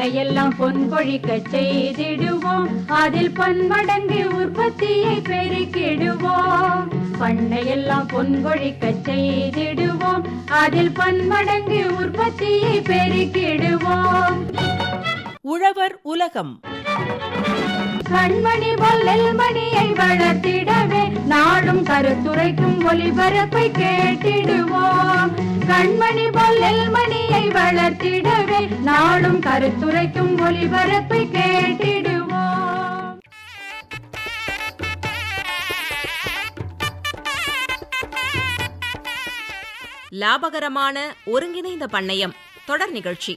பண்ணையெல்லாம் பொன் கொழிக்க செய்திடுவோம், அதில் பன்மடங்கு உற்பத்தியை பெருக்கிடுவோம். பண்ணையெல்லாம் பொன் கொழிக்க செய்திடுவோம், அதில் பன்மடங்கு உற்பத்தியை பெருக்கிடுவோம். உழவர் உலகம். கண்மணி போல் நெல்மணியை வளர்த்திடவே நாடும் கருத்துரைக்கும் ஒலிபரப்பை கேட்டிடுவோம். கண்மணி போல் நெல்மணியை வளர்த்திடவே நாடும் கருத்துரைக்கும் ஒலிபரப்பை கேட்டிடுவோம். லாபகரமான ஒருங்கிணைந்த பண்ணையம் தொடர் நிகழ்ச்சி.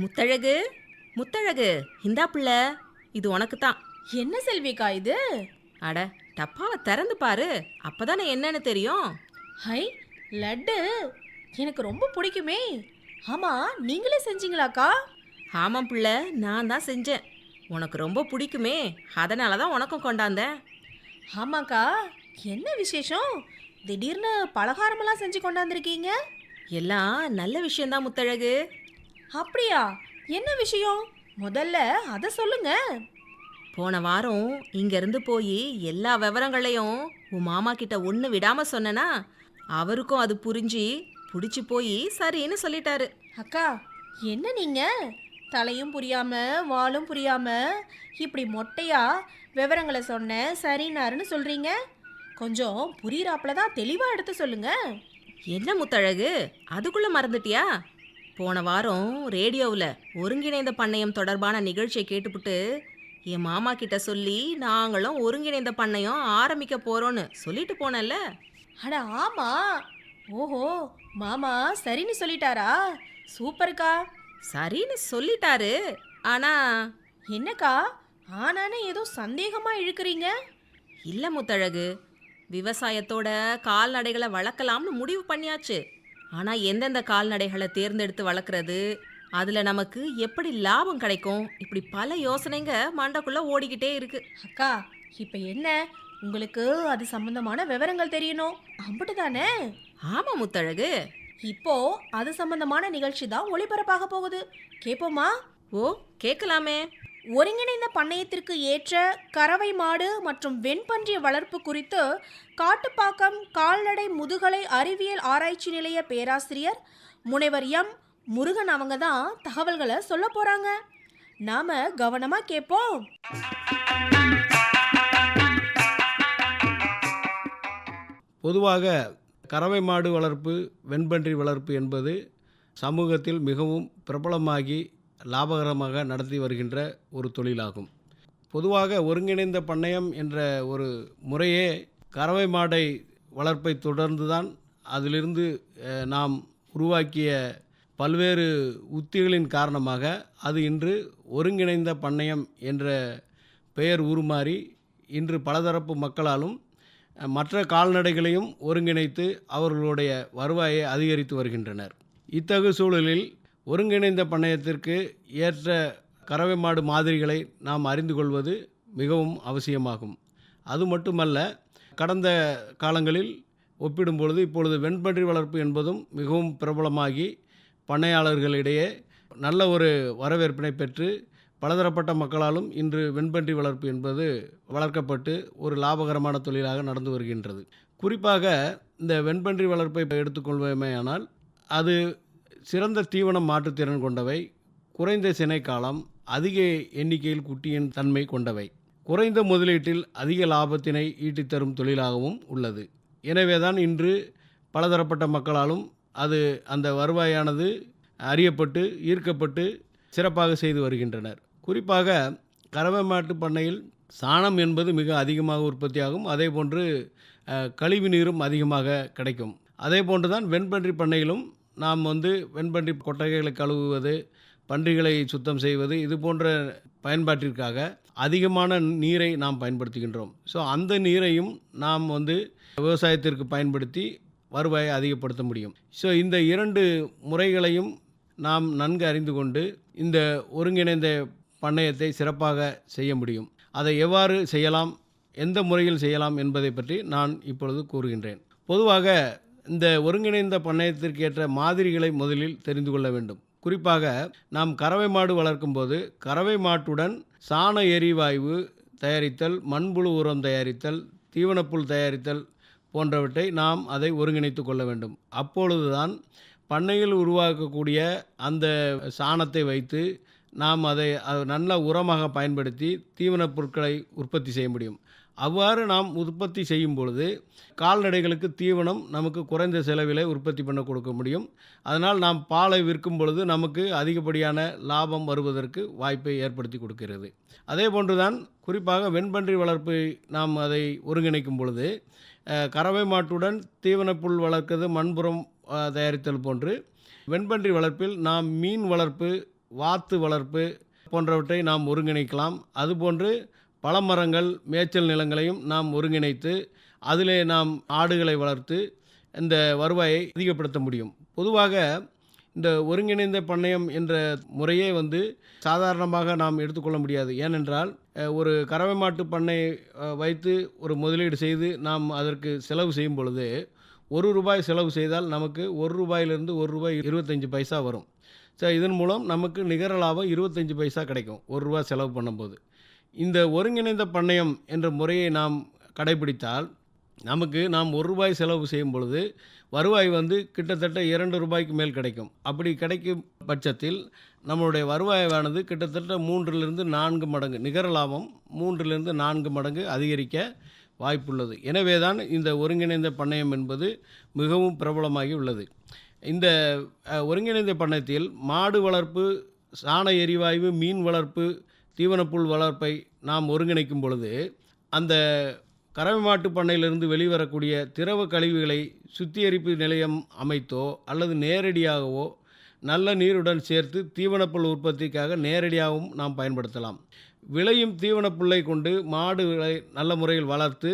முத்தழகு, முத்தழகு, இந்தா பிள்ளை, இது உனக்கு தான். என்ன செல்விக்கா இது? அட, டப்பாவை திறந்து பாரு, அப்பதானே என்னன்னு தெரியும். ஹை, லட்டு எனக்கு ரொம்ப பிடிக்குமே. ஆமா, நீங்களே செஞ்சீங்களாக்கா? ஆமாம் பிள்ளை, நான் தான் செஞ்சேன். உனக்கு ரொம்ப பிடிக்குமே, அதனால தான் உனக்கும் கொண்டாந்தேன். ஆமாக்கா, என்ன விசேஷம்? திடீர்னு பலகாரமெல்லாம் செஞ்சு கொண்டாந்துருக்கீங்க. எல்லாம் நல்ல விஷயம்தான் முத்தழகு. அப்படியா? என்ன விஷயம்? முதல்ல அதை சொல்லுங்க. போன வாரம் இங்கேருந்து போய் எல்லா விவரங்களையும் உன் மாமா கிட்ட ஒன்று விடாமல் சொன்னனா, அவருக்கும் அது புரிஞ்சு பிடிச்சி போய் சரின்னு சொல்லிட்டாரு. அக்கா, என்ன நீங்க தலையும் புரியாம வாலும் புரியாம இப்படி மொட்டையா விவரங்களை சொன்ன சரின்னாருன்னு சொல்றீங்க? கொஞ்சம் புரியுறாப்புல தான் தெளிவா எடுத்து சொல்லுங்க. என்ன முத்தழகு, அதுக்குள்ள மறந்துட்டியா? போன வாரம் ரேடியோவில் ஒருங்கிணைந்த பண்ணையம் தொடர்பான நிகழ்ச்சியை கேட்டுப்புட்டு என் மாமா கிட்ட சொல்லி நாங்களும் ஒருங்கிணைந்த பண்ணையம் ஆரம்பிக்க போறோன்னு சொல்லிட்டு போனேன்ல. அட ஆமா. ஓஹோ, மாமா சரின்னு சொல்லிட்டாரா? சூப்பர்க்கா. சரின்னு சொல்லிட்டாரு. ஆனா என்னக்கா ஆனானே ஏதோ சந்தேகமா இழுக்கிறீங்க? இல்லை முத்தழகு, விவசாயத்தோட கால்நடைகளை வளர்க்கலாம்னு முடிவு பண்ணியாச்சு. ஆனால் எந்தெந்த கால்நடைகளை தேர்ந்தெடுத்து வளர்க்குறது, அதில் நமக்கு எப்படி லாபம் கிடைக்கும், இப்படி பல யோசனைங்க மண்டைக்குள்ளே ஓடிக்கிட்டே இருக்கு. அக்கா, இப்போ என்ன உங்களுக்கு அது சம்பந்தமான விவரங்கள் தெரியணும், அம்பிட்டு தானே? ஆமாம் முத்தழகு. இப்போ அது சம்பந்தமான நிகழ்ச்சி தான் ஒளிபரப்பாக போகுது. கேட்போமா? ஓ, கேட்கலாமே. ஒருங்கிணைந்த பண்ணையத்திற்கு ஏற்ற கறவை மாடு மற்றும் வெண்பன்றிய வளர்ப்பு குறித்து காட்டுப்பாக்கம் கால்நடை முதுகலை அறிவியல் ஆராய்ச்சி நிலைய பேராசிரியர் முனைவர் எம் முருகன் அவங்க தான் தகவல்களை சொல்ல போறாங்க. நாம கவனமா கேட்போம். பொதுவாக கறவை மாடு வளர்ப்பு, வெண்பன்றி வளர்ப்பு என்பது சமூகத்தில் மிகவும் பிரபலமாகி லாபகரமாக நடத்தி வருகின்ற ஒரு தொழிலாகும். பொதுவாக ஒருங்கிணைந்த பண்ணையம் என்ற ஒரு முறையே கறவை மாடை வளர்ப்பை தொடர்ந்து தான் அதிலிருந்து நாம் உருவாக்கிய பல்வேறு உத்திகளின் காரணமாக அது இன்று ஒருங்கிணைந்த பண்ணையம் என்ற பெயர் உருமாறி இன்று பலதரப்பு மக்களாலும் மற்ற கால்நடைகளையும் ஒருங்கிணைத்து அவர்களுடைய வருவாயை அதிகரித்து வருகின்றனர். இத்தகு சூழலில் ஒருங்கிணைந்த பண்ணையத்திற்கு ஏற்ற கறவை மாடு மாதிரிகளை நாம் அறிந்து கொள்வது மிகவும் அவசியமாகும். அது மட்டுமல்ல, கடந்த காலங்களில் ஒப்பிடும் பொழுது இப்பொழுது வெண்பன்றி வளர்ப்பு என்பதும் மிகவும் பிரபலமாகி பண்ணையாளர்களிடையே நல்ல ஒரு வரவேற்பினை பெற்று பலதரப்பட்ட மக்களாலும் இன்று வெண்பன்றி வளர்ப்பு என்பது வளர்க்கப்பட்டு ஒரு லாபகரமான தொழிலாக நடந்து வருகின்றது. குறிப்பாக இந்த வெண்பன்றி வளர்ப்பை எடுத்துக்கொள்வோமேயானால் அது சிறந்த தீவனம் மாற்றுத்திறன் கொண்டவை, குறைந்த சினை காலம், அதிக எண்ணிக்கையில் குட்டியின் தன்மை கொண்டவை, குறைந்த முதலீட்டில் அதிக லாபத்தினை ஈட்டித்தரும் தொழிலாகவும் உள்ளது. எனவேதான் இன்று பலதரப்பட்ட மக்களாலும் அது அந்த வருவாயானது அறியப்பட்டு ஈர்க்கப்பட்டு சிறப்பாக செய்து வருகின்றனர். குறிப்பாக கறவை மாட்டு பண்ணையில் சாணம் என்பது மிக அதிகமாக உற்பத்தியாகும். அதே போன்று கழிவு நீரும் அதிகமாக கிடைக்கும். அதே போன்று தான் வெண்பன்றி பண்ணையிலும் நாம் வெண்பன்றி கொட்டகைகளை கழுவுவது, பன்றிகளை சுத்தம் செய்வது, இது போன்ற பயன்பாட்டிற்காக அதிகமான நீரை நாம் பயன்படுத்துகின்றோம். ஸோ அந்த நீரையும் நாம் விவசாயத்திற்கு பயன்படுத்தி வருவாயை அதிகப்படுத்த முடியும். ஸோ இந்த இரண்டு முறைகளையும் நாம் நன்கு அறிந்து கொண்டு இந்த ஒருங்கிணைந்த பண்ணையத்தை சிறப்பாக செய்ய முடியும். அதை எவ்வாறு செய்யலாம், எந்த முறையில் செய்யலாம் என்பதை பற்றி நான் இப்பொழுது கூறுகின்றேன். பொதுவாக இந்த ஒருங்கிணைந்த பண்ணையத்திற்கேற்ற மாதிரிகளை முதலில் தெரிந்து கொள்ள வேண்டும். குறிப்பாக நாம் கறவை மாடு வளர்க்கும்போது கறவை மாட்டுடன் சாண எரிவாயு தயாரித்தல், மண்புழு உரம் தயாரித்தல், தீவனப்புல் தயாரித்தல் போன்றவற்றை நாம் அதை ஒருங்கிணைத்து கொள்ள வேண்டும். அப்பொழுதுதான் பண்ணையில் உருவாக்கக்கூடிய அந்த சாணத்தை வைத்து நாம் அதை நல்ல உரமாக பயன்படுத்தி தீவனப் பொருட்களை உற்பத்தி செய்ய முடியும். அவ்வாறு நாம் உற்பத்தி செய்யும் பொழுது கால்நடைகளுக்கு தீவனம் நமக்கு குறைந்த செலவிலே உற்பத்தி பண்ண கொடுக்க முடியும். அதனால் நாம் பாலை விற்கும் பொழுது நமக்கு அதிகப்படியான லாபம் வருவதற்கு வாய்ப்பை ஏற்படுத்தி கொடுக்கிறது. அதே போன்றுதான் குறிப்பாக வெண்பன்றி வளர்ப்பு நாம் அதை ஒருங்கிணைக்கும் பொழுது கறவை மாட்டுடன் தீவனப்புல் வளர்க்கிறது, மண்புறம் தயாரித்தல் போன்று வெண்பன்றி வளர்ப்பில் நாம் மீன் வளர்ப்பு, வாத்து வளர்ப்பு போன்றவற்றை நாம் ஒருங்கிணைக்கலாம். அதுபோன்று பழமரங்கள், மேய்ச்சல் நிலங்களையும் நாம் ஒருங்கிணைத்து அதிலே நாம் ஆடுகளை வளர்த்து இந்த வருவாயை அதிகப்படுத்த முடியும். பொதுவாக இந்த ஒருங்கிணைந்த பண்ணையம் என்ற முறையே சாதாரணமாக நாம் எடுத்துக்கொள்ள முடியாது. ஏனென்றால் ஒரு கறவை மாட்டு பண்ணை வைத்து ஒரு முதலீடு செய்து நாம் அதற்கு செலவு செய்யும் பொழுது ₹1 செலவு செய்தால் நமக்கு ₹1 ரூபாய் 25 பைசா வரும். இதன் மூலம் நமக்கு நிகர லாபம் 25 பைசா கிடைக்கும் ₹1 செலவு பண்ணும்போது. இந்த ஒருங்கிணைந்த பண்ணையம் என்ற முறையை நாம் கடைபிடித்தால் நமக்கு நாம் ₹1 செலவு செய்யும் பொழுது வருவாய் கிட்டத்தட்ட ₹2 மேல் கிடைக்கும். அப்படி கிடைக்கும் பட்சத்தில் நம்மளுடைய வருவாயானது கிட்டத்தட்ட 3-4 மடங்கு, நிகர லாபம் 3-4 மடங்கு அதிகரிக்க வாய்ப்புள்ளது. எனவே தான் இந்த ஒருங்கிணைந்த பண்ணையம் என்பது மிகவும் பிரபலமாகி உள்ளது. இந்த ஒருங்கிணைந்த பண்ணையத்தில் மாடு வளர்ப்பு, சாண எரிவாயு, மீன் வளர்ப்பு, தீவனப்புல் வளர்ப்பை நாம் ஒருங்கிணைக்கும் பொழுது அந்த கறவை மாட்டு பண்ணையிலிருந்து வெளிவரக்கூடிய திரவ கழிவுகளை சுத்திகரிப்பு நிலையம் அமைத்தோ அல்லது நேரடியாகவோ நல்ல நீருடன் சேர்த்து தீவனப்புல் உற்பத்திக்காக நேரடியாகவும் நாம் பயன்படுத்தலாம். விளையும் தீவனப்புல்லை கொண்டு மாடுகளை நல்ல முறையில் வளர்த்து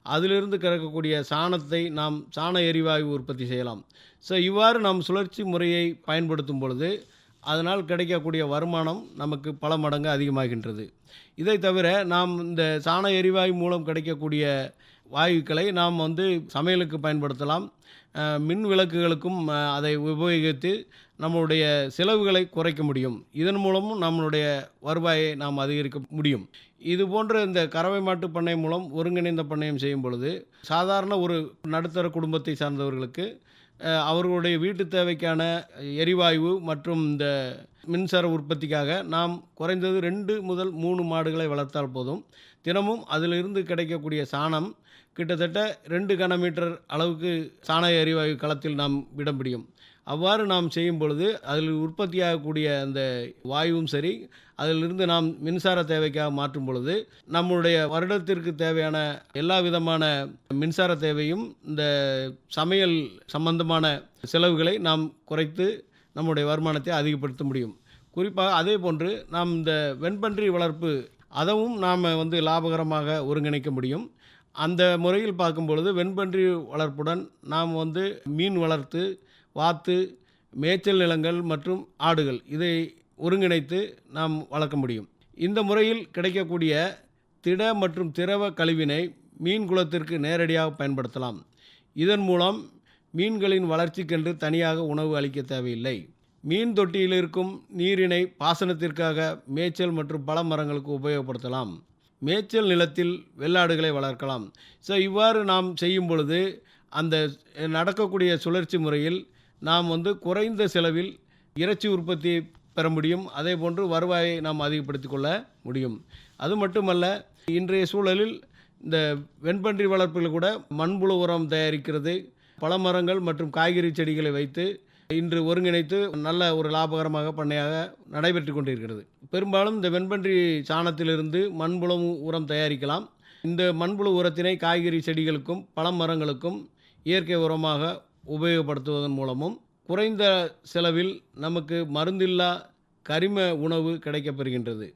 அதிலிருந்து கிடைக்கக்கூடிய சாணத்தை நாம் சாண எரிவாயு உற்பத்தி செய்யலாம். இவ்வாறு நாம் சுழற்சி முறையை பயன்படுத்தும் பொழுது அதனால் கிடைக்கக்கூடிய வருமானம் நமக்கு பல மடங்கு அதிகமாகின்றது. இதை தவிர நாம் இந்த சாண எரிவாயு மூலம் கிடைக்கக்கூடிய வாயுக்களை நாம் சமையலுக்கு பயன்படுத்தலாம். மின் விளக்குகளுக்கும் அதை உபயோகித்து நம்மளுடைய செலவுகளை குறைக்க முடியும். இதன் மூலமும் நம்மளுடைய வருவாயை நாம் அதிகரிக்க முடியும். இது போன்ற இந்த கறவை மாட்டு பண்ணை மூலம் ஒருங்கிணைந்த பண்ணையம் செய்யும் பொழுது சாதாரண ஒரு நடுத்தர குடும்பத்தை சார்ந்தவர்களுக்கு அவர்களுடைய வீட்டு தேவைக்கான எரிவாயு மற்றும் இந்த மின்சார உற்பத்திக்காக நாம் குறைந்தது 2 முதல் 3 மாடுகளை வளர்த்தால் போதும். தினமும் அதிலிருந்து கிடைக்கக்கூடிய சாணம் கிட்டத்தட்ட 2 கனமீட்டர் அளவுக்கு சாண எரிவாயு களத்தில் நாம் விட முடியும். அவ்வாறு நாம் செய்யும் பொழுது அதில் உற்பத்தியாகக்கூடிய அந்த வாயுவும் சரி, அதிலிருந்து நாம் மின்சார தேவைக்காக மாற்றும் பொழுது நம்முடைய வருடத்திற்கு தேவையான எல்லா விதமான மின்சார தேவையும் இந்த சமையல் சம்பந்தமான செலவுகளை நாம் குறைத்து நம்முடைய வருமானத்தை அதிகப்படுத்த முடியும். குறிப்பாக அதே போன்று நாம் இந்த வெண்பன்றி வளர்ப்பு அதவும் நாம் லாபகரமாக ஒருங்கிணைக்க முடியும். அந்த முறையில் பார்க்கும் பொழுது வெண்பன்றி வளர்ப்புடன் நாம் மீன் வளர்த்து, வாத்து, மேய்ச்சல் நிலங்கள் மற்றும் ஆடுகள் இதை ஒருங்கிணைத்து நாம் வளர்க்க முடியும். இந்த முறையில் கிடைக்கக்கூடிய திட மற்றும் திரவ கழிவினை மீன் குலத்திற்கு நேரடியாக பயன்படுத்தலாம். இதன் மூலம் மீன்களின் வளர்ச்சிக்கென்று தனியாக உணவு அளிக்க தேவையில்லை. மீன் தொட்டியில் இருக்கும் நீரினை பாசனத்திற்காக மேய்ச்சல் மற்றும் பல மரங்களுக்கு உபயோகப்படுத்தலாம். மேய்ச்சல் நிலத்தில் வெள்ளாடுகளை வளர்க்கலாம். இவ்வாறு நாம் செய்யும் பொழுது அந்த நடக்கக்கூடிய சுழற்சி முறையில் நாம் குறைந்த செலவில் இறைச்சி உற்பத்தியை பெற முடியும். அதே போன்று வருவாயை நாம் அதிகப்படுத்திக் கொள்ள முடியும். அது மட்டுமல்ல, இன்றைய சூழலில் இந்த வெண்பன்றி வளர்ப்பில் கூட மண்புழு உரம் தயாரிக்கிறது, பழமரங்கள் மற்றும் காய்கறி செடிகளை வைத்து இன்று ஒருங்கிணைத்து நல்ல ஒரு லாபகரமாக பண்ணையாக நடைபெற்று கொண்டிருக்கிறது. பெரும்பாலும் இந்த வெண்பன்றி சாணத்திலிருந்து மண்புழு உரம் தயாரிக்கலாம். இந்த மண்புழு உரத்தினை காய்கறி செடிகளுக்கும் பழமரங்களுக்கும் இயற்கை உரமாக உபயோகப்படுத்துவதன் மூலமும் குறைந்த செலவில் நமக்கு மருந்தில்லா கரிம உணவு கிடைக்கப்பெறுகின்றது.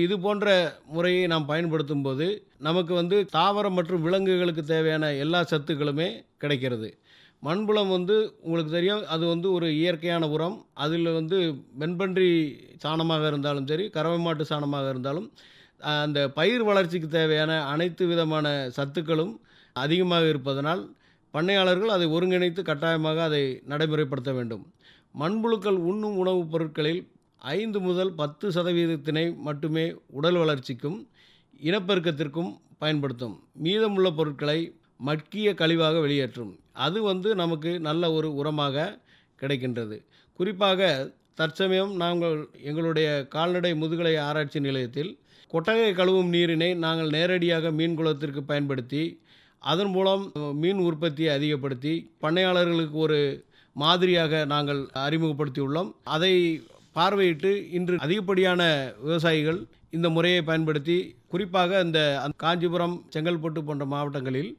இது போன்ற முறையை நாம் பயன்படுத்தும் போது நமக்கு தாவரம் மற்றும் விலங்குகளுக்கு தேவையான எல்லா சத்துக்களுமே கிடைக்கிறது. மண்புலம் வந்து உங்களுக்கு தெரியும், அது வந்து ஒரு இயற்கையான உரம். அதில் வந்து வெண்பன்றி சாணமாக இருந்தாலும் சரி, கறவை மாட்டு சாணமாக இருந்தாலும் அந்த பயிர் வளர்ச்சிக்கு தேவையான அனைத்து விதமான சத்துக்களும் அதிகமாக இருப்பதனால் பண்ணையாளர்கள் அதை ஒருங்கிணைத்து கட்டாயமாக அதை நடைமுறைப்படுத்த வேண்டும். மண்புழுக்கள் உண்ணும் உணவுப் பொருட்களில் 5 முதல் 10% மட்டுமே உடல் வளர்ச்சிக்கும் இனப்பெருக்கத்திற்கும் பயன்படுத்தும். மீதமுள்ள பொருட்களை மட்கிய கழிவாக வெளியேற்றும். அது வந்து நமக்கு நல்ல ஒரு உரமாக கிடைக்கின்றது. குறிப்பாக தற்சமயம் நாங்கள் எங்களுடைய கால்நடை முதுகலை ஆராய்ச்சி நிலையத்தில் கொட்டகை கழுவும் நீரினை நாங்கள் நேரடியாக மீன் குளத்திற்கு பயன்படுத்தி அதன் மூலம் மீன் உற்பத்தியை அதிகப்படுத்தி பண்ணையாளர்களுக்கு ஒரு மாதிரியாக நாங்கள் அறிமுகப்படுத்தியுள்ளோம். அதை பார்வையிட்டு இன்று அதிகப்படியான விவசாயிகள் இந்த முறையை பயன்படுத்தி, குறிப்பாக இந்த காஞ்சிபுரம், செங்கல்பட்டு போன்ற மாவட்டங்களில்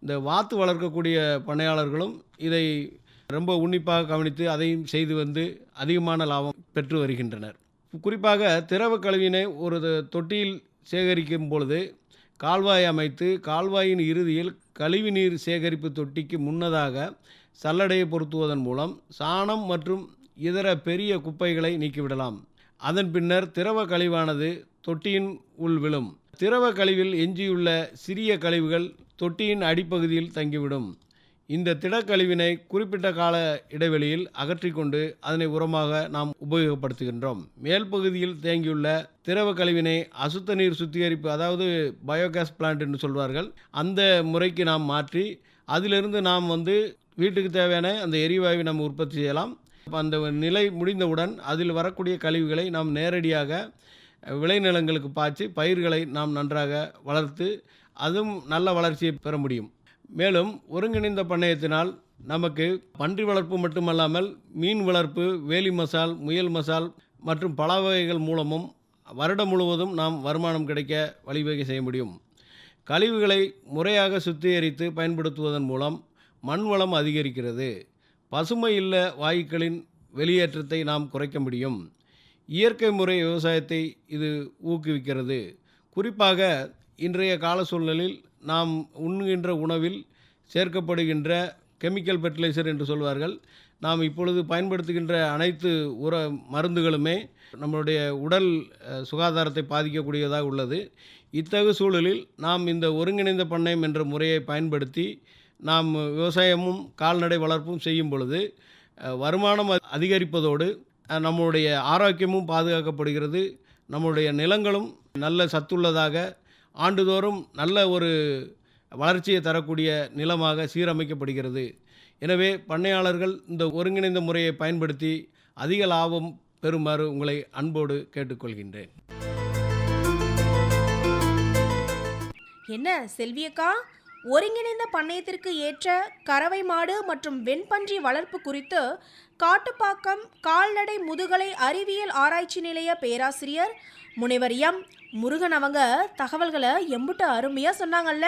இந்த வாத்து வளர்க்கக்கூடிய பண்ணையாளர்களும் இதை ரொம்ப உன்னிப்பாக கவனித்து அதையும் செய்து வந்து அதிகமான லாபம் பெற்று வருகின்றனர். குறிப்பாக திரவ கழிவினை ஒரு தொட்டியில் சேகரிக்கும் பொழுது கால்வாய் அமைத்து கால்வாயின் இறுதியில் கழிவுநீர் சேகரிப்பு தொட்டிக்கு முன்னதாக சல்லடையை பொருத்துவதன் மூலம் சாணம் மற்றும் இதர பெரிய குப்பைகளை நீக்கிவிடலாம். அதன் பின்னர் திரவ கழிவானது தொட்டியின் உள் விழும். திரவ கழிவில் எஞ்சியுள்ள சிறிய கழிவுகள் தொட்டியின் அடிப்பகுதியில் தங்கிவிடும். இந்த திடக்கழிவினை குறிப்பிட்ட கால இடைவெளியில் அகற்றிக்கொண்டு அதனை உரமாக நாம் உபயோகப்படுத்துகின்றோம். மேல் பகுதியில் தேங்கியுள்ள திரவ கழிவினை அசுத்த நீர் சுத்திகரிப்பு, அதாவது பயோகேஸ் பிளான்ட் என்று சொல்வார்கள், அந்த முறைக்கு நாம் மாற்றி அதிலிருந்து நாம் வந்து வீட்டுக்கு தேவையான அந்த எரிவாயுவை நாம் உற்பத்தி செய்யலாம். அந்த நிலை முடிந்தவுடன் அதில் வரக்கூடிய கழிவுகளை நாம் நேரடியாக விளைநிலங்களுக்கு பாய்ச்சி பயிர்களை நாம் நன்றாக வளர்த்து அதுவும் நல்ல வளர்ச்சியை பெற முடியும். மேலும் ஒருங்கிணைந்த பண்ணையத்தினால் நமக்கு பன்றி வளர்ப்பு மட்டுமல்லாமல் மீன் வளர்ப்பு, வேலி மசால், முயல் மசால் மற்றும் பல வகைகள் மூலமும் வருடம் முழுவதும் நாம் வருமானம் கிடைக்க வழிவகை செய்ய முடியும். கழிவுகளை முறையாக சுத்திகரித்து பயன்படுத்துவதன் மூலம் மண் வளம் அதிகரிக்கிறது. பசுமை இல்ல வாயுக்களின் வெளியேற்றத்தை நாம் குறைக்க முடியும். இயற்கை முறை விவசாயத்தை இது ஊக்குவிக்கிறது. குறிப்பாக இன்றைய கால சூழ்நிலையில் நாம் உண்ணுகின்ற உணவில் சேர்க்கப்படுகின்ற கெமிக்கல் ஃபெர்டிலைசர் என்று சொல்வார்கள். நாம் இப்பொழுது பயன்படுத்துகின்ற அனைத்து மருந்துகளுமே நம்மளுடைய உடல் சுகாதாரத்தை பாதிக்கக்கூடியதாக உள்ளது. இத்தகைய சூழலில் நாம் இந்த ஒருங்கிணைந்த பண்ணையம் என்ற முறையை பயன்படுத்தி நாம் விவசாயமும் கால்நடை வளர்ப்பும் செய்யும் பொழுது வருமானம் அதிகரிப்பதோடு நம்முடைய ஆரோக்கியமும் பாதுகாக்கப்படுகிறது. நம்முடைய நிலங்களும் நல்ல சத்துள்ளதாக ஆண்டுதோறும் நல்ல ஒரு வளர்ச்சியை தரக்கூடிய நிலமாக சீரமைக்கப்படுகிறது. எனவே பண்ணையாளர்கள் இந்த ஒருங்கிணைந்த முறையை பயன்படுத்தி அதிக லாபம் பெறுமாறு உங்களை அன்போடு கேட்டுக்கொள்கின்றேன். என்ன செல்வியக்கா, ஒருங்கிணைந்த பண்ணையத்திற்கு ஏற்ற கறவை மாடு மற்றும் வெண்பன்றி வளர்ப்பு குறித்து காட்டுப்பாக்கம் கால்நடை முதுகலை அறிவியல் ஆராய்ச்சி நிலைய பேராசிரியர் முனைவர் எம் முருகன் அவங்க தகவல்களை எம்புட்டு அருமையாக சொன்னாங்கல்ல.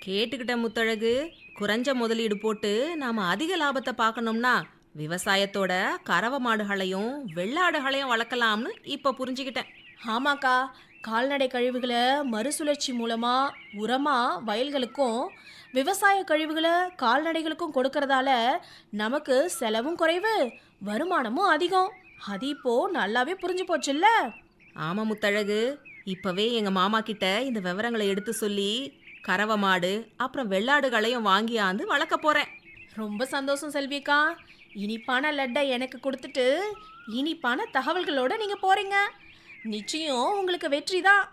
கேட்டுக்கிட்ட முத்தழகு, குறைஞ்ச முதலீடு போட்டு நாம் அதிக லாபத்தை பார்க்கணும்னா விவசாயத்தோட கறவை மாடுகளையும் வெள்ளாடுகளையும் வளர்க்கலாம்னு இப்போ புரிஞ்சுக்கிட்டேன். ஆமாக்கா, கால்நடை கழிவுகளை மறுசுழற்சி மூலமாக உரமாக வயல்களுக்கும் விவசாய கழிவுகளை கால்நடைகளுக்கும் கொடுக்கறதால நமக்கு செலவும் குறைவு, வருமானமும் அதிகம். அது இப்போ நல்லாவே புரிஞ்சு போச்சுல்ல. ஆமாம் முத்தழகு, இப்போவே எங்கள் மாமா கிட்ட இந்த விவரங்களை எடுத்து சொல்லி கறவை மாடு அப்புறம் வெள்ளாடுகளையும் வாங்கியாந்து வளர்க்க போகிறேன். ரொம்ப சந்தோஷம் செல்விக்கா. இனிப்பான லட்டை எனக்கு கொடுத்துட்டு இனிப்பான தகவல்களோட நீங்கள் போகிறீங்க. நிச்சயம் உங்களுக்கு வெற்றி தான்.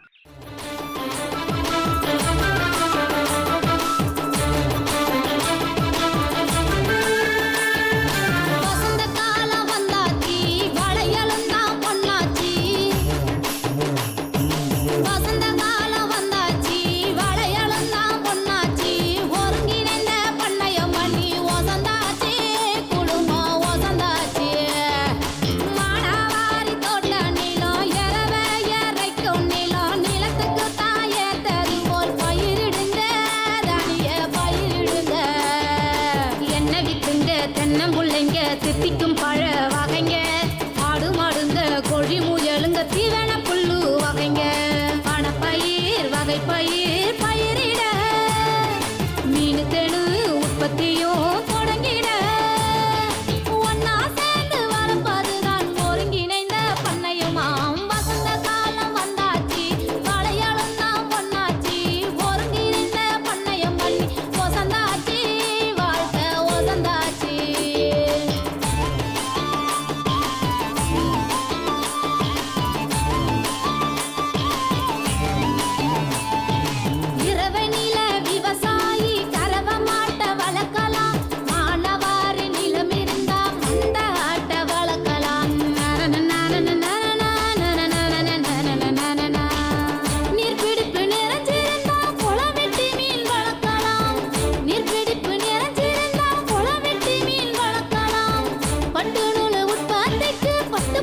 மானாவாரி தோட்ட நிலம், இரவே இறைக்கும் நிலம்,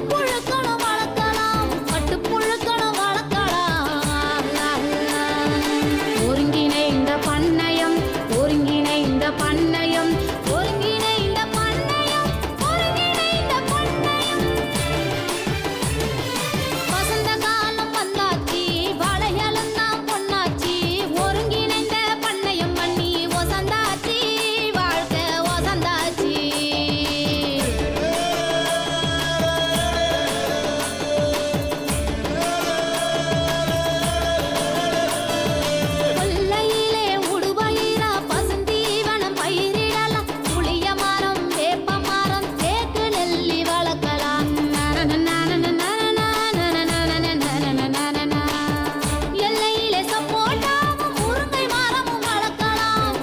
பட்டுப்புழுக்களும் வளர்க்கலாம், பட்டுப்புழுக்களும் வளர்க்கலாம். ஒருங்கிணைந்த பண்ணையம், ஒருங்கிணைந்த பண்ணையம், ஒருங்கிணைந்த பண்ணையம், ஒருங்கிணைந்த பண்ணையம். வசந்த காலம் வந்தாச்சு, வாழைகளும் தான் பொன்னாச்சு. ஒருங்கிணைந்த பண்ணையம் பண்ணி ஒசந்தாச்சு, வாழ்க்கை ஒசந்தாச்சு. கொல்லையிலே உடுபயிரா பசுந்தீவனம் பயிரிடலாம். புளிய மரம், வேப்ப மரம், தேக்கு நெல்லி வளர்க்கலாம். எல்லையிலே சப்போட்டாவும் முருங்கை மரமும் வளர்க்கலாம்.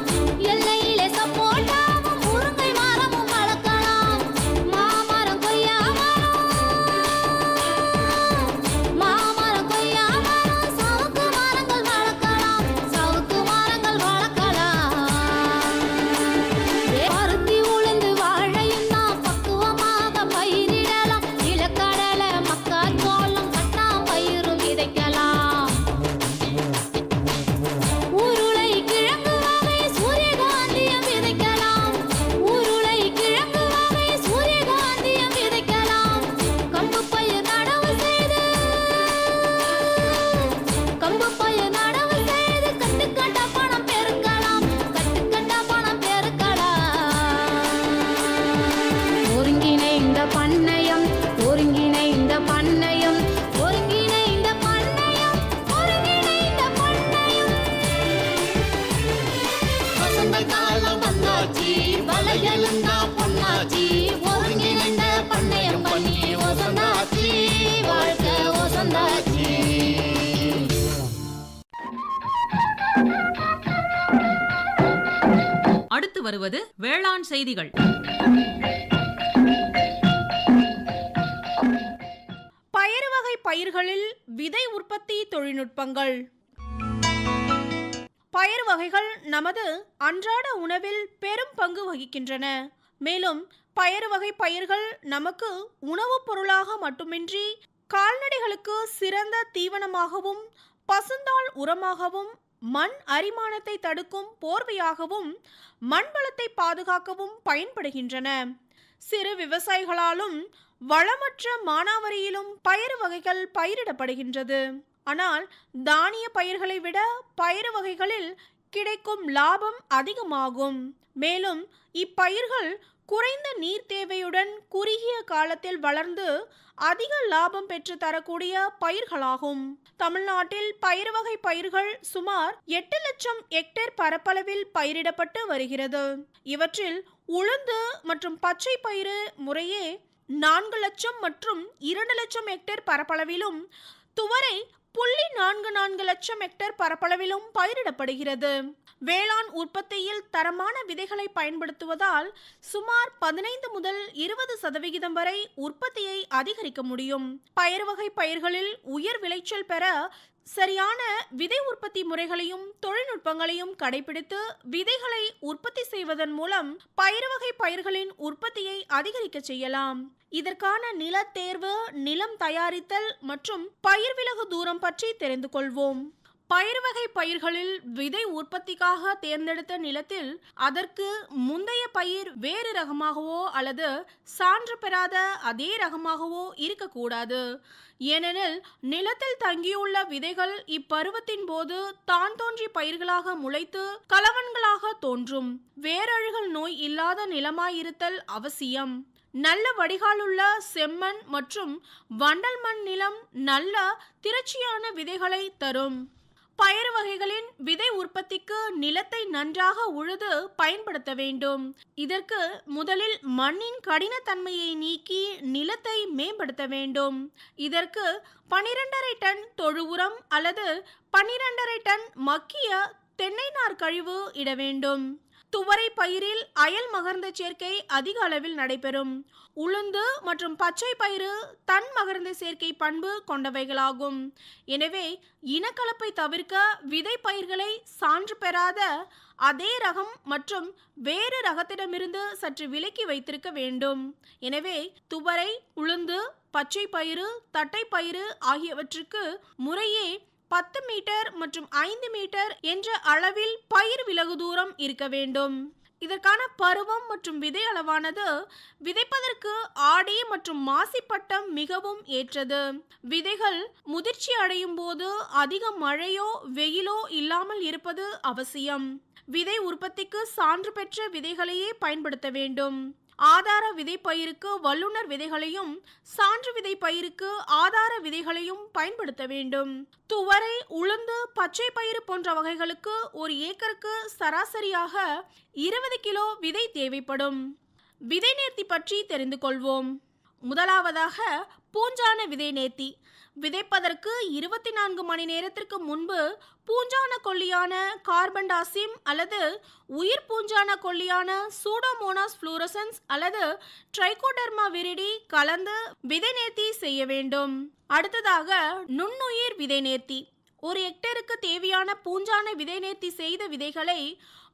எல்லையிலே சப்போட்டாவும் முருங்கை மரமும் வளர்க்கலாம். மாமரம், கொய்யா மரம், மாமரம், கொய்யா மரம், சவுக்கு மரங்கள் வளர்க்கலாம். சவுக்கு மரங்கள் வளர்க்கலாம். பருத்தி, உளுந்து, வாழையும் தான் பக்குவமாக பயிரிடலாம். நிலக்கடலை, மக்காச்சோளம், பட்டாம்பயிரும் விதைக்கலாம். உருளை கிழங்கு வகை சூரியகாந்தியம் விதைக்கலாம். உருளை கிழங்கு வகை சூரியகாந்தியம் விதைக்கலாம். கம்பு பயிர் நடவு செய்து, கம்பு பயிர் நடவு செய்து கட்டுக்கட்டா பணம் பெருக்கலாம். கட்டுக்கட்டா பணம் பெருக்கலாம். ஒருங்கிணைந்த பண்ணையம், ஒருங்கிணைந்த பண்ணையம், ஒருங்கிணைந்த பண்ணையம், ஒருங்கிணைந்த பண்ணையம். வசந்த காலம் வந்தாச்சு, வளையலும் தான் பொன்னாச்சு. ஒருங்கிணைந்த பண்ணையம் பண்ணி ஒசந்தாச்சு, வாழ்க்கை ஒசந்தாச்சு. அடுத்து வருவது வேளாண் செய்திகள். பயறு வகை பயிர்களில் விதை உற்பத்தி தொழில்நுட்பங்கள். பயறு வகைகள் நமது அன்றாட உணவில் பெரும் பங்கு வகிக்கின்றன. மேலும் பயறு வகை பயிர்கள் நமக்கு உணவுப் பொருளாக மட்டுமின்றி கால்நடைகளுக்கு சிறந்த தீவனமாகவும், பசுந்தாள் உரமாகவும், மண் அரிமானத்தை தடுக்கும் போர்வையாகவும், மண் வளத்தை பாதுகாக்கவும் பயன்படுகின்றன. சிறு விவசாயிகளாலும் வளமற்ற மானாவாரியிலும் பயறு வகைகள் பயிரிடப்படுகின்றது. ஆனால் தானிய பயிர்களை விட பயறு வகைகளில் கிடைக்கும் லாபம் அதிகமாகும். மேலும் இப்பயிர்கள் குறைந்த நீர் தேவையுடன் குறுகிய காலத்தில் வளர்ந்து அதிக லாபம் பெற்று தரக்கூடிய பயிர்களாகும். தமிழ்நாட்டில் பயறு வகை பயிர்கள் சுமார் 8 லட்சம் ஹெக்டேர் பரப்பளவில் பயிரிடப்பட்டு வருகிறது. இவற்றில் உளுந்து மற்றும் பச்சை பயிறு முறையே 4 லட்சம் மற்றும் 2 லட்சம் ஹெக்டேர் பரப்பளவிலும், துவரை 0.44 லட்சம் ஹெக்டேர் பரப்பளவிலும் பயிரிடப்படுகிறது. வேளாண் உற்பத்தியில் தரமான விதைகளை பயன்படுத்துவதால் சுமார் 15 முதல் 20% வரை உற்பத்தியை அதிகரிக்க முடியும். பயறு வகை பயிர்களில் உயர் விளைச்சல் பெற சரியான விதை உற்பத்தி முறைகளையும் தொழில்நுட்பங்களையும் கடைபிடித்து விதைகளை உற்பத்தி செய்வதன் மூலம் பயறு வகை பயிர்களின் உற்பத்தியை அதிகரிக்க செய்யலாம். இதற்கான நில தேர்வு, நிலம் தயாரித்தல் மற்றும் பயிர் விலகு தூரம் பற்றி தெரிந்து கொள்வோம். பயறு வகை பயிர்களில் விதை உற்பத்திக்காக தேர்ந்தெடுத்த நிலத்தில் அதற்கு முந்தைய பயிர் வேறு ரகமாகவோ அல்லது சான்று பெறாத அதே ரகமாகவோ இருக்கக்கூடாது. ஏனெனில் நிலத்தில் தங்கியுள்ள விதைகள் இப்பருவத்தின் போது தான் தோன்றிய பயிர்களாக முளைத்து கலவன்களாக தோன்றும். வேரழுகல் நோய் இல்லாத நிலமாயிருத்தல் அவசியம். நல்ல வடிகாலுள்ள செம்மண் மற்றும் வண்டல் மண் நிலம் நல்ல திரட்சியான விதைகளை தரும். பயறு வகைகளின் விதை உற்பத்திக்கு நிலத்தை நன்றாக உழுது பயன்படுத்த வேண்டும். இதற்கு முதலில் மண்ணின் கடினத்தன்மையை நீக்கி நிலத்தை மேம்படுத்த வேண்டும். இதற்கு 12.5 டன் தொழு உரம் அல்லது 12.5 டன் மக்கிய தென்னை நார் கழிவு இட வேண்டும். துவரை பயிரில் அயல் மகர்ந்த சேர்க்கை அதிக அளவில் நடைபெறும். உளுந்து மற்றும் பச்சை பயிறு தன் மகர்ந்த சேர்க்கை பண்பு கொண்டவைகளாகும். எனவே இனக்கலப்பை தவிர்க்க விதை பயிர்களை சான்று பெறாத அதே ரகம் மற்றும் வேறு ரகத்திடமிருந்து சற்று விலக்கி வைத்திருக்க வேண்டும். எனவே துவரை, உளுந்து, பச்சை பயிறு, தட்டைப்பயிறு ஆகியவற்றுக்கு முறையே 10 மீட்டர் மற்றும் 5 மீட்டர் என்ற அளவில் பயிர் விலகு தூரம் இருக்க வேண்டும். இதற்கான பருவம் மற்றும் விதை அளவானது விதைப்பதற்கு ஆடி மற்றும் மாசி பட்டம் மிகவும் ஏற்றது. விதைகள் முதிர்ச்சி அடையும் போது அதிக மழையோ வெயிலோ இல்லாமல் இருப்பது அவசியம். விதை உற்பத்திக்கு சான்று பெற்ற விதைகளையே பயன்படுத்த வேண்டும். ஆதார விதை பயிருக்கு வல்லுநர் விதைகளையும் சான்று விதை பயிருக்கு ஆதார விதைகளையும் பயன்படுத்த வேண்டும். துவரை, உளுந்து, பச்சை பயிறு போன்ற வகைகளுக்கு ஒரு ஏக்கருக்கு சராசரியாக 20 கிலோ விதை தேவைப்படும். விதை நேர்த்தி பற்றி தெரிந்து கொள்வோம். முதலாவதாக பூஞ்சான விதை நேர்த்தி. விதைப்பதற்கு 24 மணி நேரத்திற்கு முன்பு பூஞ்சான கொல்லியான கார்பன்டாசிம் அல்லது உயிர் பூஞ்சான கொல்லியான சூடோமோனாஸ் ஃப்ளூரசன்ஸ் அல்லது ட்ரைகோடெர்மா விரிடி கலந்து விதை நேர்த்தி செய்ய வேண்டும். அடுத்ததாக நுண்ணுயிர் விதை நேர்த்தி. ஒரு ஹெக்டேருக்கு தேவையான பூஞ்சான விதை நேர்த்தி செய்த விதைகளை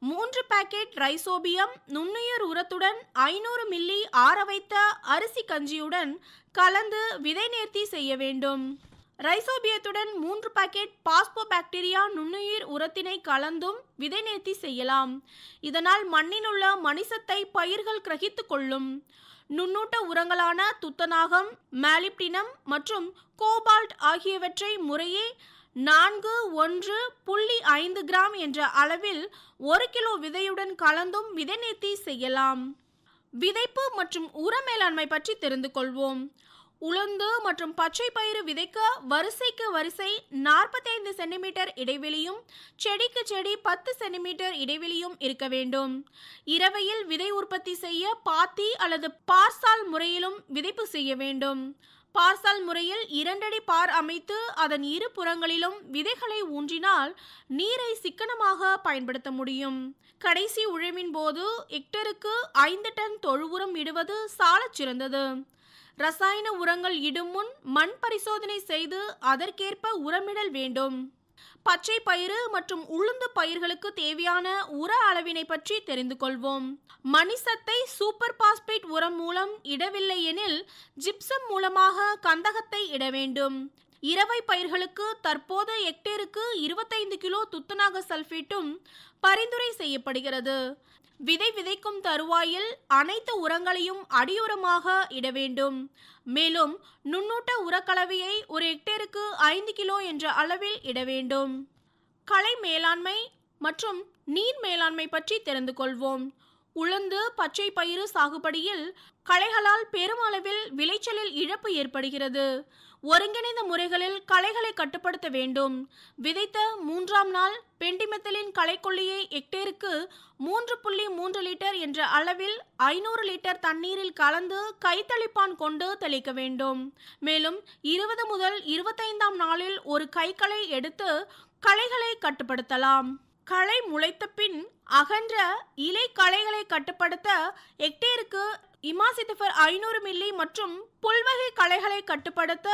3 பாக்கெட் ரைசோபியம் நுண்ணுயிர் உரத்துடன் 500 மில்லி ஆற வைத்த அரிசி கஞ்சியுடன் கலந்து விதை நேர்த்தி செய்ய வேண்டும். ரைசோபியத்துடன் 3 பாக்கெட் பாஸ்போபாக்டீரியா நுண்ணுயிர் உரத்தினை கலந்தும் விதை நேர்த்தி செய்யலாம். இதனால் மண்ணில் உள்ள மணிசத்தை பயிர்கள் கிரகித்து கொள்ளும். நுண்ணூட்ட உரங்களான துத்தநாகம், மாலிப்டினம் மற்றும் கோபால்ட் ஆகியவற்றை முறையே 4:1.5 கிராம் என்ற அளவில் 1 கிலோ விதையுடன் கலந்தும் விதை நேர்த்தி செய்யலாம். விதைப்பு மற்றும் உர மேலாண்மை பற்றி தெரிந்து கொள்வோம். உளுந்து மற்றும் பச்சை பயிறு விதைக்க வரிசைக்கு வரிசை 45 சென்டிமீட்டர் இடைவெளியும் செடிக்கு செடி 10 சென்டிமீட்டர் இடைவெளியும் இருக்க வேண்டும். இரவையில் விதை உற்பத்தி செய்ய பாத்தி அல்லது பார்சால் முறையிலும் விதைப்பு செய்ய வேண்டும். பார்சால் முறையில் 2 அடி பார் அமைத்து அதன் இரு புறங்களிலும் விதைகளை ஊன்றினால் நீரை சிக்கனமாக பயன்படுத்த முடியும். கடைசி உழவின் போது ஹெக்டருக்கு 5 டன் தொழு உரம் இடுவது சாலச் சிறந்தது. ரசாயன உரங்கள் இடும் முன் மண் பரிசோதனை செய்து அதற்கேற்ப உரமிடல் வேண்டும். பச்சை பயிறு மற்றும் உளுந்து பயிர்களுக்கு தேவையான உர அளவினை பற்றி தெரிந்து கொள்வோம். மணிசத்தை சூப்பர் பாஸ்பேட் உரம் மூலம் இடவில்லை எனில் ஜிப்சம் மூலமாக கந்தகத்தை இட வேண்டும். இரவை பயிர்களுக்கு தற்போது ஹெக்டேருக்கு 25 கிலோ துத்தநாக சல்பேட்டும் பரிந்துரை செய்யப்படுகிறது. விதை விதைக்கும் தருவாயில் அனைத்து உரங்களையும் அடியுரமாக இட வேண்டும். மேலும் நுண்ணூட்ட உரக்கலவையை ஒரு ஹெக்டேருக்கு 5 கிலோ என்ற அளவில் இட வேண்டும். களை மேலாண்மை மற்றும் நீர் மேலாண்மை பற்றி தெரிந்து கொள்வோம். உளுந்து, பச்சை பயிறு சாகுபடியில் களைகளால் பெருமளவில் விளைச்சலில் இழப்பு ஏற்படுகிறது. ஒருங்கிணைந்த முறைகளில் களைகளை கட்டுப்படுத்த வேண்டும். விதைத்த 3ஆம் நாள் பெண்டிமெத்தலின் களைக்கொல்லியை ஹெக்டேருக்கு 3.3 லிட்டர் என்ற அளவில் 500 லிட்டர் தண்ணீரில் கலந்து கைத்தளிப்பான் கொண்டு தெளிக்க வேண்டும். மேலும் 20 முதல் 25ஆம் நாளில் ஒரு கைகளை எடுத்து களைகளை கட்டுப்படுத்தலாம். களை முளைத்த பின் அகன்ற இலை களைகளை கட்டுப்படுத்த ஹெக்டேருக்கு இமாசித்திஃபர் 500 மில்லி மற்றும் புல்வகை களைகளை கட்டுப்படுத்த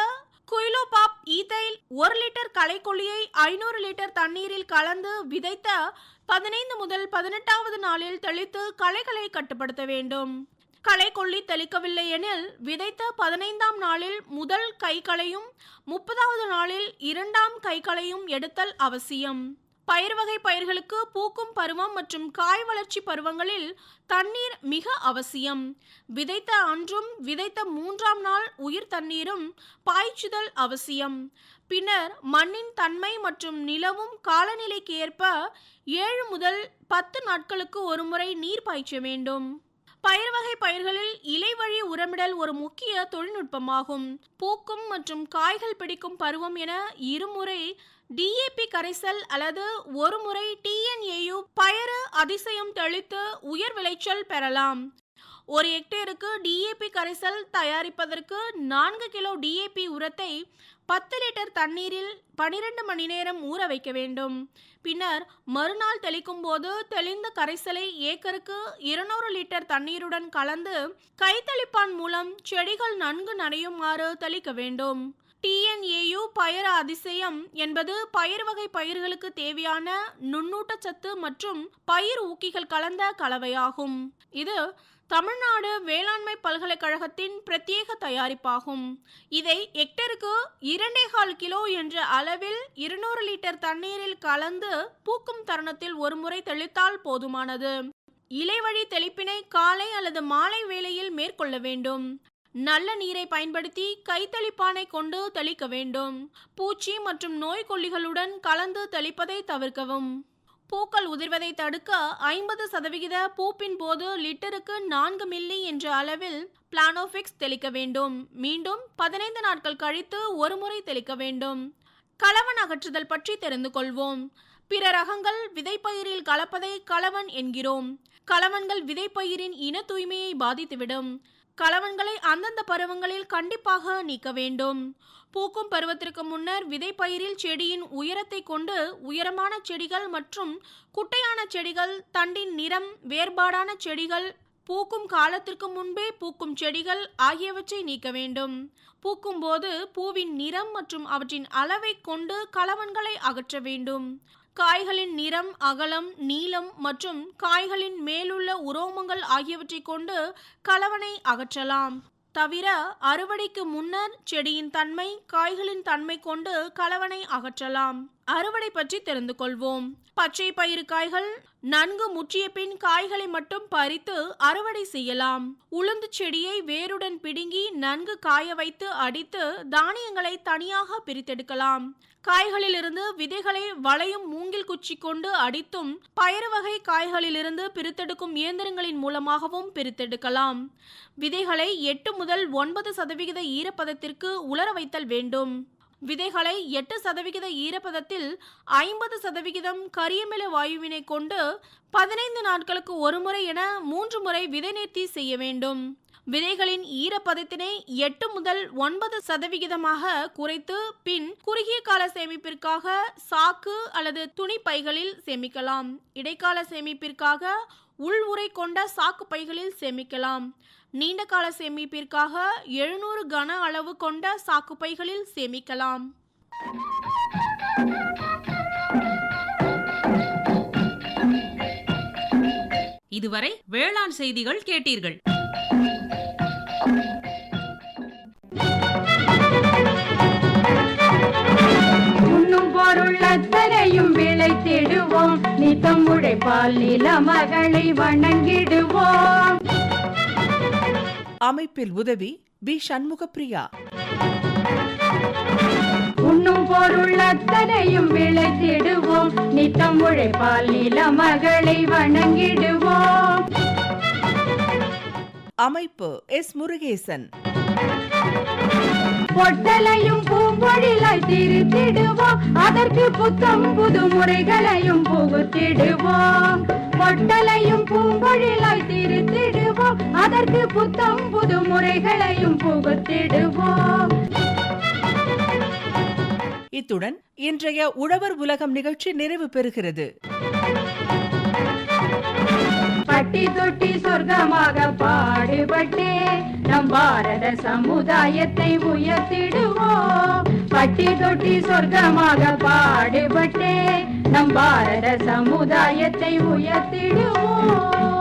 குயிலோபாப் ஈத்தைல் 1 லிட்டர் களைக்கொல்லியை 500 லிட்டர் தண்ணீரில் கலந்து விதைத்த 15 முதல் 18வது நாளில் தெளித்து களைகளை கட்டுப்படுத்த வேண்டும். களைக்கொல்லி தெளிக்கவில்லை எனில் விதைத்த 15ஆம் நாளில் முதல் கைகளையும் 30வது நாளில் 2ஆம் கைகளையும் எடுத்தல் அவசியம். பயிர் வகை பயிர்களுக்கு பூக்கும் பருவம் மற்றும் காய் வளர்ச்சி பருவங்களில் தண்ணீர் மிக அவசியம். விதைத்த அன்றும் விதைத்த 3ஆம் நாள் உயிர் தண்ணீரும் பாய்ச்சுதல் அவசியம். பின்னர் மண்ணின் தன்மை மற்றும் நிலவும் காலநிலைக்கு ஏற்ப 7 முதல் 10 நாட்களுக்கு ஒரு முறை நீர் பாய்ச்ச வேண்டும். பயிர் வகை பயிர்களில் இலை வழி உரமிடல் ஒரு முக்கிய தொழில்நுட்பமாகும். பூக்கும் மற்றும் காய்கள் பிடிக்கும் பருவம் என இருமுறை டிஏபி கரைசல் அல்லது ஒரு முறை டிஎன்ஏயு பயறு அதிசயம் தெளித்து உயர் விளைச்சல் பெறலாம். ஒரு ஹெக்டேருக்கு டிஏபி கரைசல் தயாரிப்பதற்கு 4 கிலோ டிஏபி உரத்தை 10 லிட்டர் தண்ணீரில் 12 மணி நேரம் ஊற வைக்க வேண்டும். பின்னர் மறுநாள் தெளிக்கும் போது தெளிந்த கரைசலை ஏக்கருக்கு 200 லிட்டர் தண்ணீருடன் கலந்து கைத்தளிப்பான் மூலம் செடிகள் நன்கு நனையுமாறு தெளிக்க வேண்டும். டிஎன்ஏயு பயறு அதிசயம் என்பது பயிர் வகை பயிர்களுக்கு தேவையான நுண்ணூட்டச்சத்து மற்றும் பயிர் ஊக்கிகள் கலந்த கலவையாகும். இது தமிழ்நாடு வேளாண்மை பல்கலைக்கழகத்தின் பிரத்யேக தயாரிப்பாகும். இதை ஹெக்டருக்கு 2.25 கிலோ என்ற அளவில் 200 லிட்டர் தண்ணீரில் கலந்து பூக்கும் தருணத்தில் ஒரு முறை தெளித்தால் போதுமானது. இலைவழி தெளிப்பினை காலை அல்லது மாலை வேளையில் மேற்கொள்ள வேண்டும். நல்ல நீரை பயன்படுத்தி கைத்தளிப்பானை கொண்டு தெளிக்க வேண்டும். பூச்சி மற்றும் நோய்க்கொல்லிகளுடன் கலந்து தெளிப்பதை தவிர்க்கவும். பூக்கள் உதிர்வதை தடுக்க 50% பூப்பின் போது லிட்டருக்கு 4 மில்லி என்ற அளவில் பிளானோஃபிக்ஸ் தெளிக்க வேண்டும். மீண்டும் 15 நாட்கள் கழித்து ஒரு முறை தெளிக்க வேண்டும். களவன் அகற்றுதல் பற்றி தெரிந்து கொள்வோம். பிற ரகங்கள் விதைப்பயிரில் கலப்பதை களவன் என்கிறோம். களவன்கள் விதைப்பயிரின் இன தூய்மையை பாதித்துவிடும். களவன்களை அந்தந்த பருவங்களில் கண்டிப்பாக நீக்க வேண்டும். பூக்கும் பருவத்திற்கு முன்னர் விதைப்பயிரில் செடியின் உயரத்தை கொண்டு உயரமான செடிகள் மற்றும் குட்டையான செடிகள், தண்டின் நிறம் வேறுபாடான செடிகள், பூக்கும் காலத்திற்கு முன்பே பூக்கும் செடிகள் ஆகியவற்றை நீக்க வேண்டும். பூக்கும் போது பூவின் நிறம் மற்றும் அவற்றின் அளவை கொண்டு களவன்களை அகற்ற வேண்டும். காய்களின் நிறம், அகலம், நீளம் மற்றும் காய்களின் மேலுள்ள உரோமங்கள் ஆகியவற்றை கொண்டு களவனை அகற்றலாம். தவிர அறுவடைக்கு முன்னர் செடியின் தன்மை, காய்களின் தன்மை கொண்டு களவனை அகற்றலாம். அறுவடை பற்றி தெரிந்து கொள்வோம். பச்சை பயிறு காய்கள் நன்கு முற்றிய பின் காய்களை மட்டும் பறித்து அறுவடை செய்யலாம். உளுந்து செடியை வேருடன் பிடுங்கி நன்கு காய வைத்து அடித்து தானியங்களை தனியாக பிரித்தெடுக்கலாம். காய்களிலிருந்து விதைகளை வளையும் மூங்கில் குச்சி கொண்டு அடித்தும் பயறு வகை காய்களிலிருந்து பிரித்தெடுக்கும் இயந்திரங்களின் மூலமாகவும் பிரித்தெடுக்கலாம். விதைகளை 8 முதல் 9% ஈரப்பதத்திற்கு உலர வைத்தல் வேண்டும். விதைகளை 8% ஈரப்பதத்தில் 50% கரியமில வாயுவினை கொண்டு 15 நாட்களுக்கு ஒரு முறை என 3 முறை விதை நேர்த்தி செய்ய வேண்டும். விதைகளின் ஈரப்பதத்தினை 8 முதல் 9% குறைத்து பின் குறுகிய கால சேமிப்பிற்காக சாக்கு அல்லது துணி பைகளில் சேமிக்கலாம். இடைக்கால சேமிப்பிற்காக உள் உறை கொண்ட சாக்கு பைகளில் சேமிக்கலாம். நீண்ட கால சேமிப்பிற்காக 700 கன அளவு கொண்ட சாக்கு பைகளில் சேமிக்கலாம். இதுவரை வேளாண் செய்திகள் கேட்டீர்கள். உண்ணும் பொருள் அத்தனையும் விளைத்திடுவோம். நித்தம் உழைப்பால் நில மகளை வணங்கிடுவோம். அமைப்பில் உதவி பி. சண்முகப்பிரியா. உண்ணும் பொருள் அத்தனையும் விளைத்திடுவோம். நித்தம் உழைப்பால் நில மகளை வணங்கிடுவோம். அமைப்பு எஸ். முருகேசன். பொட்டலையும் பூம்பொழிலாய் திருத்திடுவோம். அதற்கு புத்தம் புது முறைகளையும் புகுத்திடுவோம். பொட்டலையும் பூம்பொழிலாய் திருத்திடுவோம். அதற்கு புத்தம் புது முறைகளையும் புகுத்திடுவோம். இத்துடன் இன்றைய உழவர் உலகம் நிகழ்ச்சி நிறைவு பெறுகிறது. பட்டி தொட்டி சொர்க்கமாக பாடுபட்டே நம் பாரத சமுதாயத்தை உயர்த்திடுவோம். பட்டி தொட்டி சொர்க்கமாக பாடுபட்டே நம் பாரத சமுதாயத்தை உயர்த்திடுவோம்.